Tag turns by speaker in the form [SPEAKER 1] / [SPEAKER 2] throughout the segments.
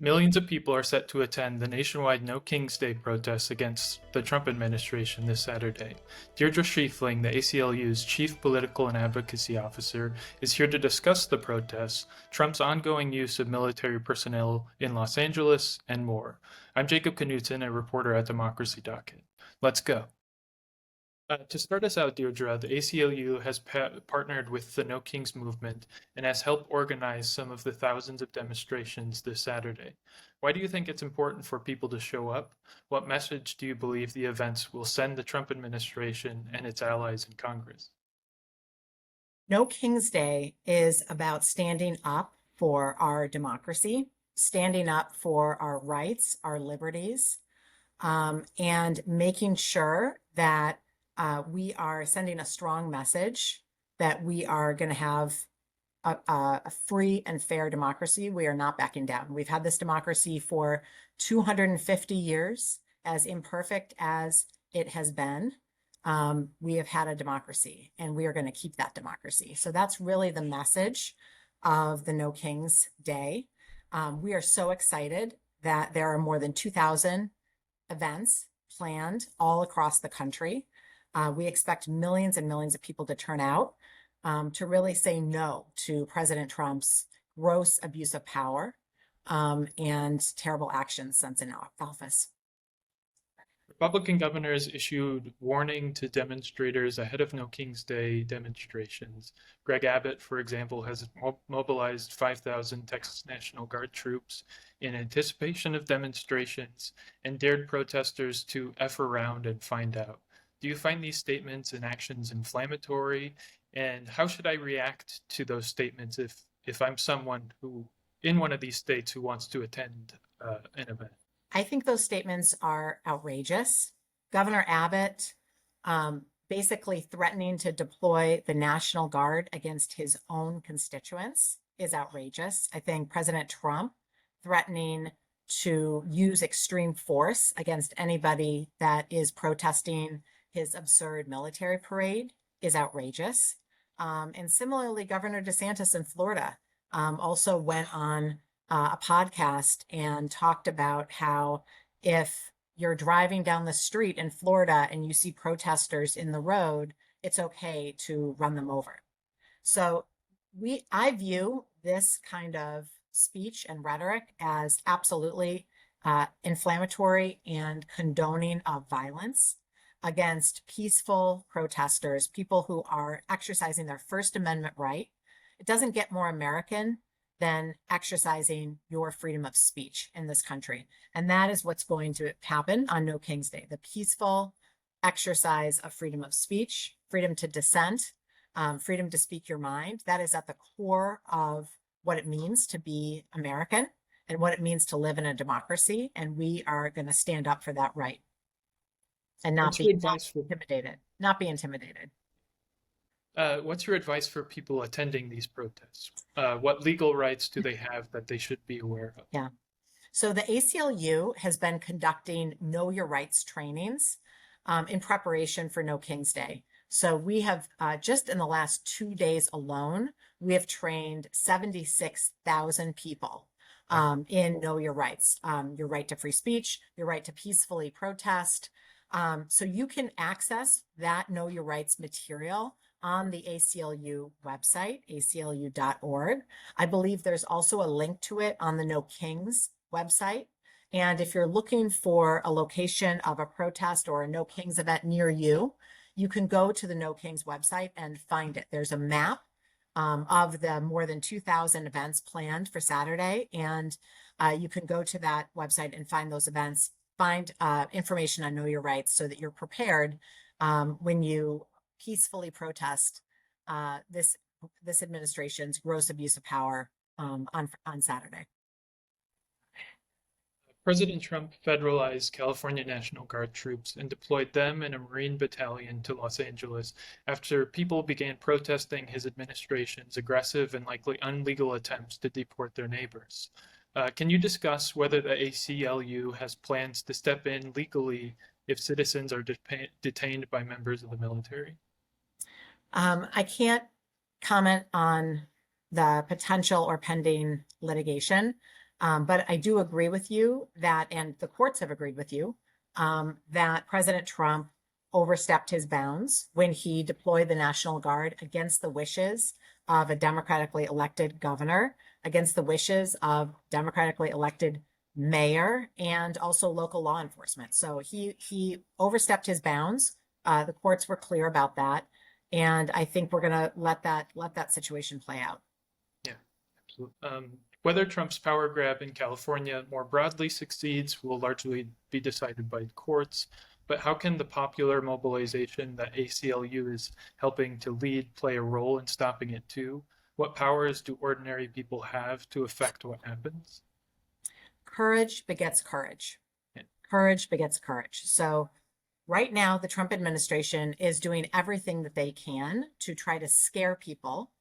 [SPEAKER 1] Millions of people are set to attend the nationwide No Kings Day protests against the Trump administration this Saturday. Deirdre Schifeling, the ACLU's chief political and advocacy officer, is here to discuss the protests, Trump's ongoing use of military personnel in Los Angeles, and more. I'm Jacob Knutson, a reporter at Democracy Docket. Let's go. To start us out, Deirdre, the ACLU has partnered with the No Kings movement and has helped organize some of the thousands of demonstrations this Saturday. Why do you think it's important for people to show up? What message do you believe the events will send the Trump administration and its allies in Congress?
[SPEAKER 2] No King's Day is about standing up for our democracy, standing up for our rights, our liberties, and making sure that we are sending a strong message that we are going to have a free and fair democracy. We are not backing down. We've had this democracy for 250 years, as imperfect as it has been. We have had a democracy and we are going to keep that democracy. So that's really the message of the No Kings Day. We are so excited that there are more than 2,000 events planned all across the country. We expect millions and millions of people to turn out to really say no to President Trump's gross abuse of power and terrible actions since in office.
[SPEAKER 1] Republican governors issued warning to demonstrators ahead of No King's Day demonstrations. Greg Abbott, for example, has mobilized 5,000 Texas National Guard troops in anticipation of demonstrations and dared protesters to F around and find out. Do you find these statements and actions inflammatory? And how should I react to those statements if I'm someone who, in one of these states, who wants to attend an event?
[SPEAKER 2] I think those statements are outrageous. Governor Abbott basically threatening to deploy the National Guard against his own constituents is outrageous. I think President Trump threatening to use extreme force against anybody that is protesting his absurd military parade is outrageous. And similarly, Governor DeSantis in Florida also went on a podcast and talked about how if you're driving down the street in Florida and you see protesters in the road, it's okay to run them over. So I view this kind of speech and rhetoric as absolutely inflammatory and condoning of violence against peaceful protesters, people who are exercising their First Amendment right. It doesn't get more American than exercising your freedom of speech in this country. And that is what's going to happen on No King's Day, the peaceful exercise of freedom of speech, freedom to dissent, freedom to speak your mind. That is at the core of what it means to be American and what it means to live in a democracy. And we are going to stand up for that right and not be intimidated.
[SPEAKER 1] What's your advice for people attending these protests? What legal rights do they have that they should be aware of?
[SPEAKER 2] Yeah. So the ACLU has been conducting Know Your Rights trainings in preparation for No King's Day. So we have just in the last 2 days alone, we have trained 76,000 people in Know Your Rights, your right to free speech, your right to peacefully protest. So you can access that Know Your Rights material on the ACLU website, aclu.org. I believe there's also a link to it on the No Kings website. And if you're looking for a location of a protest or a No Kings event near you, you can go to the No Kings website and find it. There's a map of the more than 2,000 events planned for Saturday. And you can go to that website and find those events, find information on Know Your Rights so that you're prepared when you peacefully protest this administration's gross abuse of power on Saturday.
[SPEAKER 1] President Trump federalized California National Guard troops and deployed them and a Marine battalion to Los Angeles after people began protesting his administration's aggressive and likely unlegal attempts to deport their neighbors. Can you discuss whether the ACLU has plans to step in legally if citizens are detained by members of the military?
[SPEAKER 2] I can't comment on the potential or pending litigation. But I do agree with you that, and the courts have agreed with you, that President Trump overstepped his bounds when he deployed the National Guard against the wishes of a democratically elected governor, against the wishes of democratically elected mayor, and also local law enforcement. So he overstepped his bounds. The courts were clear about that, and I think we're going to let that situation play out.
[SPEAKER 1] Yeah, absolutely. Whether Trump's power grab in California more broadly succeeds will largely be decided by the courts, but how can the popular mobilization that ACLU is helping to lead play a role in stopping it too? What powers do ordinary people have to affect what happens?
[SPEAKER 2] Courage begets courage.
[SPEAKER 1] Yeah.
[SPEAKER 2] Courage begets courage. So right now, the Trump administration is doing everything that they can to try to scare people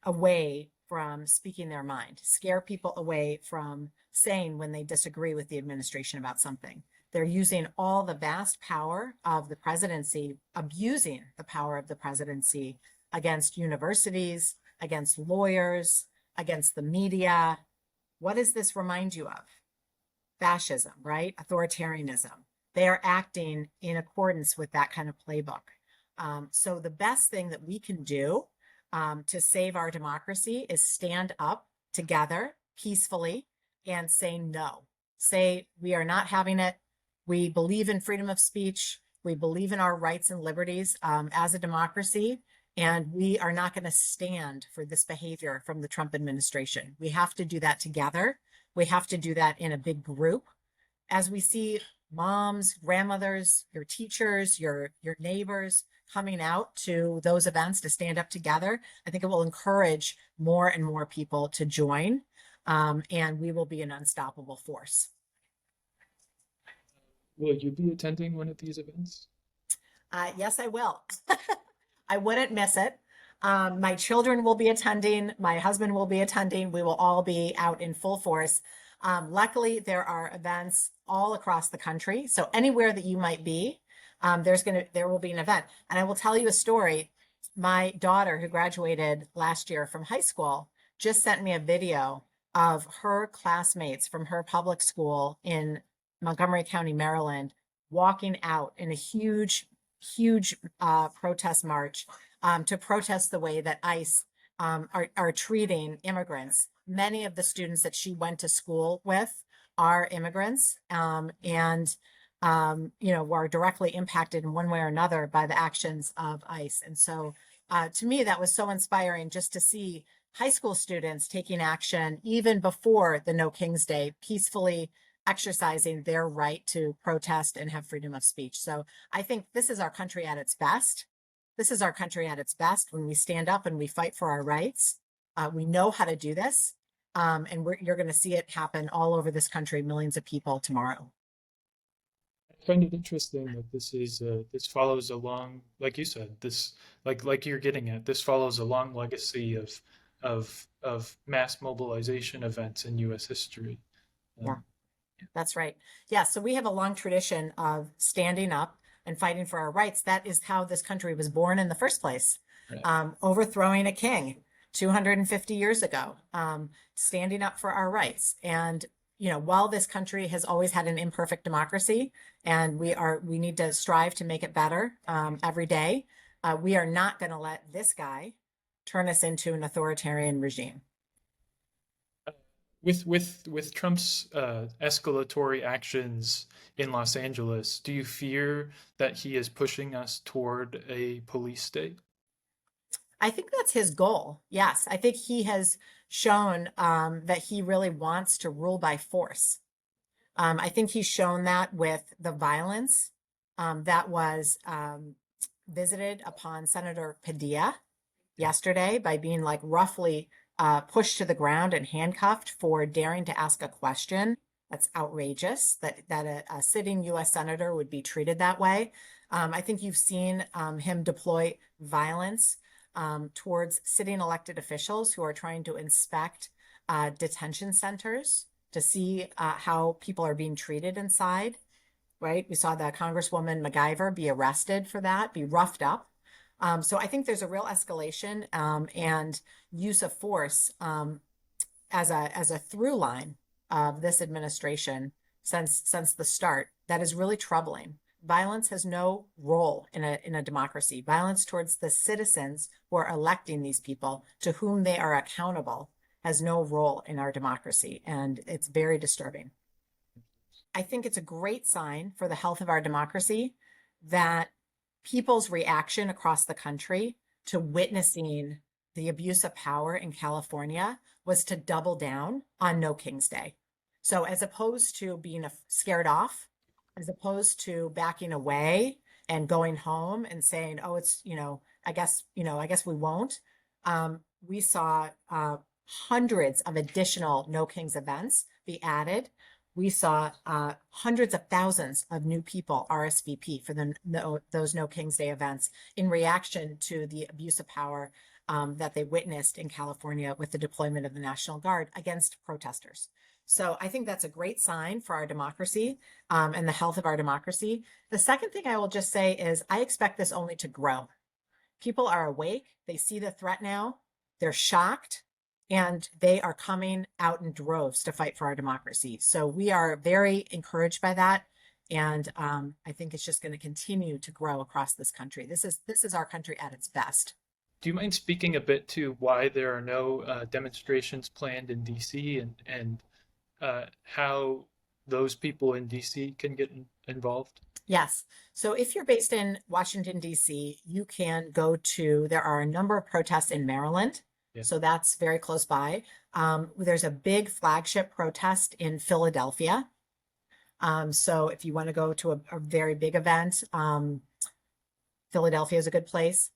[SPEAKER 2] away from speaking their mind, scare people away from saying when they disagree with the administration about something. They're using all the vast power of the presidency, abusing the power of the presidency against universities, against lawyers, against the media. What does this remind you of? Fascism, right? Authoritarianism. They are acting in accordance with that kind of playbook. So the best thing that we can do to save our democracy is stand up together peacefully and say no. Say we are not having it. We believe in freedom of speech. We believe in our rights and liberties as a democracy. And we are not going to stand for this behavior from the Trump administration. We have to do that together. We have to do that in a big group. As we see moms, grandmothers, your teachers, your neighbors coming out to those events to stand up together, I think it will encourage more and more people to join, and we will be an unstoppable force.
[SPEAKER 1] Will you be attending one of these events?
[SPEAKER 2] Yes, I will. I wouldn't miss it. My children will be attending. My husband will be attending. We will all be out in full force. Luckily, there are events all across the country. So anywhere that you might be, there will be an event. And I will tell you a story. My daughter, who graduated last year from high school, just sent me a video of her classmates from her public school in Montgomery County, Maryland, walking out in a huge protest march to protest the way that ICE are treating immigrants. Many of the students that she went to school with are immigrants, and were directly impacted in one way or another by the actions of ICE. And so to me, that was so inspiring just to see high school students taking action even before the No King's Day, peacefully exercising their right to protest and have freedom of speech. So I think this is our country at its best. This is our country at its best when we stand up and we fight for our rights. We know how to do this, and you're going to see it happen all over this country, millions of people tomorrow.
[SPEAKER 1] I find it interesting that this follows a long, like you said, this like you're getting at, this follows a long legacy of mass mobilization events in U.S. history.
[SPEAKER 2] Yeah, that's right. Yeah, so we have a long tradition of standing up and fighting for our rights. That is how this country was born in the first place.
[SPEAKER 1] Right.
[SPEAKER 2] Overthrowing a king 250 years ago, standing up for our rights. And while this country has always had an imperfect democracy, and we need to strive to make it better every day, we are not going to let this guy turn us into an authoritarian regime.
[SPEAKER 1] With Trump's escalatory actions in Los Angeles, do you fear that he is pushing us toward a police state?
[SPEAKER 2] I think that's his goal. Yes, I think he has shown that he really wants to rule by force. I think he's shown that with the violence that was visited upon Senator Padilla yesterday by being roughly pushed to the ground and handcuffed for daring to ask a question. That's outrageous that a sitting U.S. senator would be treated that way. I think you've seen him deploy violence towards sitting elected officials who are trying to inspect detention centers to see how people are being treated inside, right? We saw the Congresswoman MacGyver be arrested for that, be roughed up. So I think there's a real escalation and use of force as a through line of this administration since the start that is really troubling. Violence has no role in a democracy. Violence towards the citizens who are electing these people, to whom they are accountable, has no role in our democracy, and it's very disturbing. I think it's a great sign for the health of our democracy that people's reaction across the country to witnessing the abuse of power in California was to double down on No King's Day. So as opposed to being scared off, as opposed to backing away and going home and saying, oh, it's, I guess we won't. We saw hundreds of additional No Kings events be added. We saw hundreds of thousands of new people RSVP for those No King's Day events in reaction to the abuse of power that they witnessed in California with the deployment of the National Guard against protesters. So I think that's a great sign for our democracy and the health of our democracy. The second thing I will just say is I expect this only to grow. People are awake. They see the threat now. They're shocked. And they are coming out in droves to fight for our democracy. So we are very encouraged by that. And I think it's just going to continue to grow across this country. This is our country at its best.
[SPEAKER 1] Do you mind speaking a bit to why there are no demonstrations planned in DC and how those people in DC can get involved?
[SPEAKER 2] Yes. So if you're based in Washington, DC, you can go to, there are a number of protests in Maryland. Yeah. So that's very close by. There's a big flagship protest in Philadelphia. So if you want to go to a very big event, Philadelphia is a good place.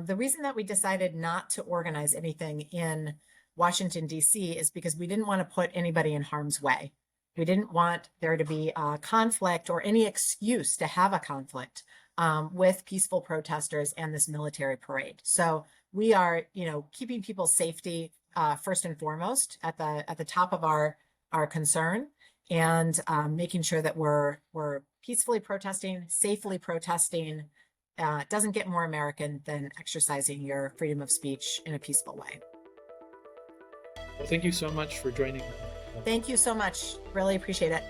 [SPEAKER 2] The reason that we decided not to organize anything in Washington, D.C. is because we didn't want to put anybody in harm's way. We didn't want there to be a conflict or any excuse to have a conflict with peaceful protesters and this military parade. So we are, keeping people's safety first and foremost at the top of our concern, and making sure that we're peacefully protesting, safely protesting. Doesn't get more American than exercising your freedom of speech in a peaceful way.
[SPEAKER 1] Well, thank you so much for joining me.
[SPEAKER 2] Thank you so much. Really appreciate it.